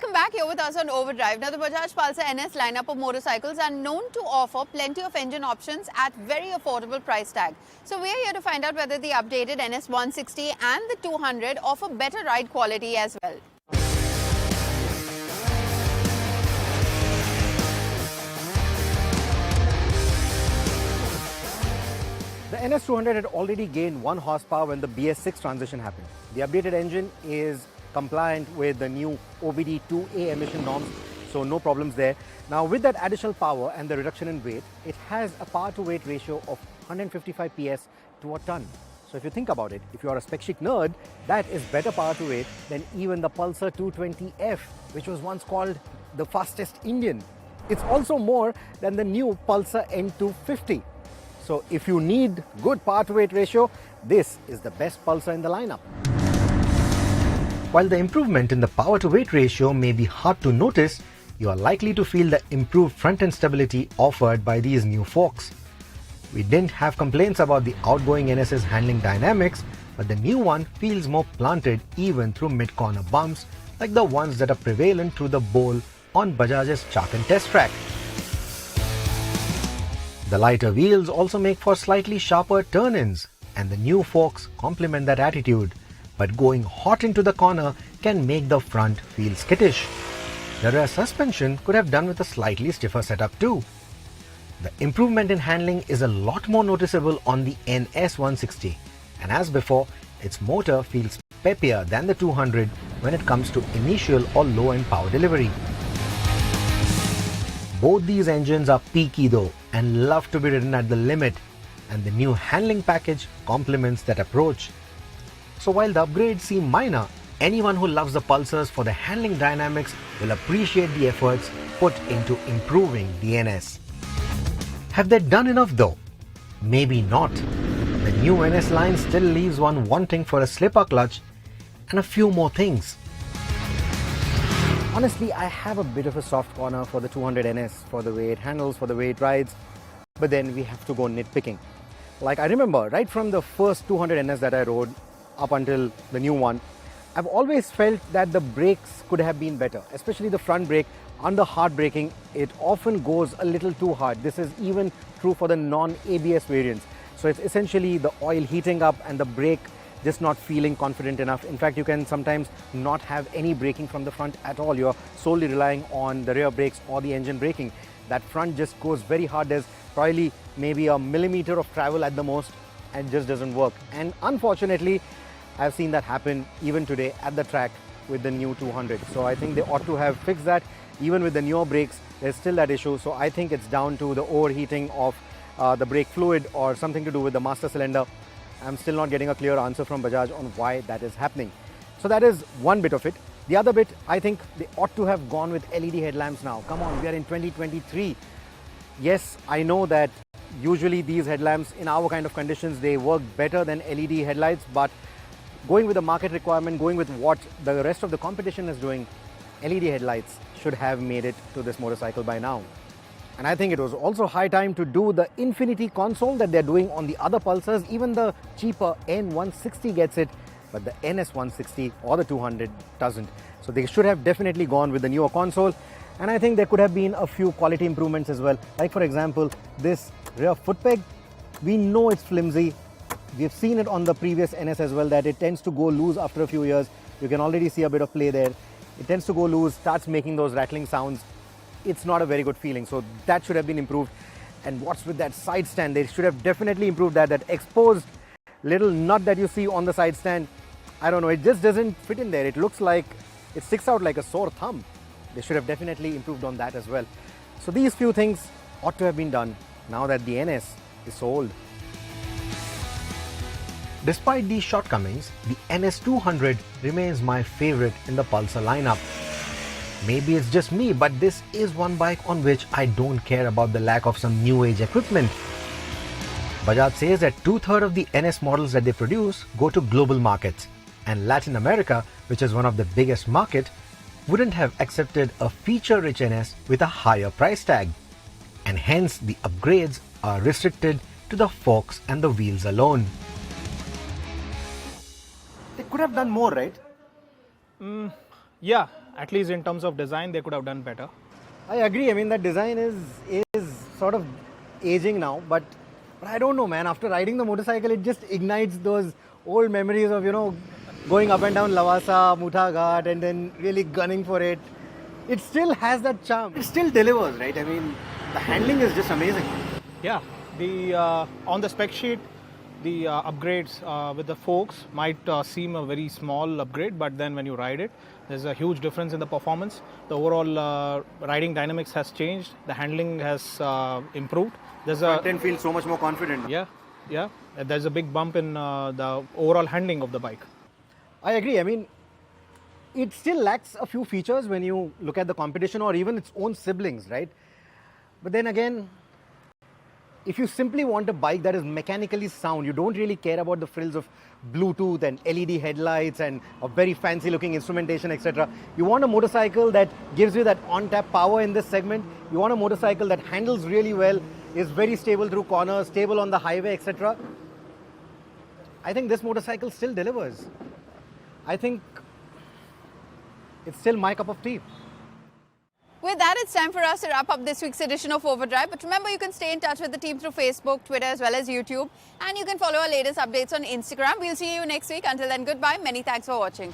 Welcome back. Here with us on Overdrive. Now, the Bajaj Pulsar NS lineup of motorcycles are known to offer plenty of engine options at very affordable price tag. So, we are here to find out whether the updated NS160 and the 200 offer better ride quality as well. The NS200 had already gained 1 horsepower when the BS6 transition happened. The updated engine is compliant with the new OBD2A emission norms, so no problems there. Now, with that additional power and the reduction in weight, it has a power to weight ratio of 155 PS to a ton. So if you think about it, if you are a spec chic nerd, that is better power to weight than even the Pulsar 220F, which was once called the fastest Indian. It's also more than the new Pulsar N250. So if you need good power to weight ratio, this is the best Pulsar in the lineup. While the improvement in the power to weight ratio may be hard to notice, you are likely to feel the improved front end stability offered by these new forks. We didn't have complaints about the outgoing NS's handling dynamics, but the new one feels more planted even through mid-corner bumps like the ones that are prevalent through the bowl on Bajaj's Chakan test track. The lighter wheels also make for slightly sharper turn-ins, and the new forks complement that attitude. But going hot into the corner can make the front feel skittish. The rear suspension could have done with a slightly stiffer setup too. The improvement in handling is a lot more noticeable on the NS160, and as before, its motor feels peppier than the 200 when it comes to initial or low-end power delivery. Both these engines are peaky though and love to be ridden at the limit, and the new handling package complements that approach. So while the upgrades seem minor, anyone who loves the Pulsars for the handling dynamics will appreciate the efforts put into improving the NS. Have they done enough though? Maybe not. The new NS line still leaves one wanting for a slipper clutch and a few more things. Honestly, I have a bit of a soft corner for the 200 NS, for the way it handles, for the way it rides, but then we have to go nitpicking. Like I remember right from the first 200 NS that I rode up until the new one, I've always felt that the brakes could have been better, especially the front brake. Under hard braking, it often goes a little too hard. This is even true for the non-ABS variants. So it's essentially the oil heating up and the brake just not feeling confident enough. In fact, you can sometimes not have any braking from the front at all. You're solely relying on the rear brakes or the engine braking. That front just goes very hard. There's probably maybe a millimeter of travel at the most and just doesn't work. And unfortunately, I've seen that happen even today at the track with the new 200. So I think they ought to have fixed that. Even with the newer brakes, there's still that issue. So I think it's down to the overheating of the brake fluid or something to do with the master cylinder. I'm still not getting a clear answer from Bajaj on why that is happening. So that is one bit of it. The other bit, I think they ought to have gone with LED headlamps now. Come on, we are in 2023. Yes, I know that usually these headlamps in our kind of conditions, they work better than LED headlights, but going with the market requirement, going with what the rest of the competition is doing, LED headlights should have made it to this motorcycle by now. And I think it was also high time to do the Infinity console that they're doing on the other Pulsars. Even the cheaper N160 gets it, but the NS160 or the 200 doesn't. So they should have definitely gone with the newer console. And I think there could have been a few quality improvements as well. Like for example, this rear foot peg, we know it's flimsy. We've seen it on the previous NS as well, that it tends to go loose after a few years. You can already see a bit of play there. It tends to go loose, starts making those rattling sounds. It's not a very good feeling, so that should have been improved. And what's with that side stand? They should have definitely improved that. That exposed little nut that you see on the side stand, I don't know, it just doesn't fit in there. It looks like it sticks out like a sore thumb. They should have definitely improved on that as well. So these few things ought to have been done now that the NS is sold. Despite these shortcomings, the NS200 remains my favorite in the Pulsar lineup. Maybe it's just me, but this is one bike on which I don't care about the lack of some new age equipment. Bajaj says that 2/3 of the NS models that they produce go to global markets, and Latin America, which is one of the biggest market, wouldn't have accepted a feature-rich NS with a higher price tag, and hence the upgrades are restricted to the forks and the wheels alone. They could have done more, right? Yeah, At least in terms of design, they could have done better. I agree. I mean, that design is sort of aging now, but I don't know, man. After riding the motorcycle, it just ignites those old memories of, going up and down Lavasa, Mutha Ghat, and then really gunning for it. It still has that charm. It still delivers, right? I mean, the handling is just amazing. Yeah, the on the spec sheet, the upgrades with the forks might seem a very small upgrade, but then when you ride it, there's a huge difference in the performance. The overall riding dynamics has changed. The handling has improved. There's Front end feels so much more confident. Yeah. There's a big bump in the overall handling of the bike. I agree. I mean, it still lacks a few features when you look at the competition or even its own siblings, right? But then again, if you simply want a bike that is mechanically sound, you don't really care about the frills of Bluetooth and LED headlights and a very fancy looking instrumentation, etc. You want a motorcycle that gives you that on-tap power in this segment. You want a motorcycle that handles really well, is very stable through corners, stable on the highway, etc. I think this motorcycle still delivers. I think it's still my cup of tea. With that, it's time for us to wrap up this week's edition of Overdrive. But remember, you can stay in touch with the team through Facebook, Twitter, as well as YouTube. And you can follow our latest updates on Instagram. We'll see you next week. Until then, goodbye. Many thanks for watching.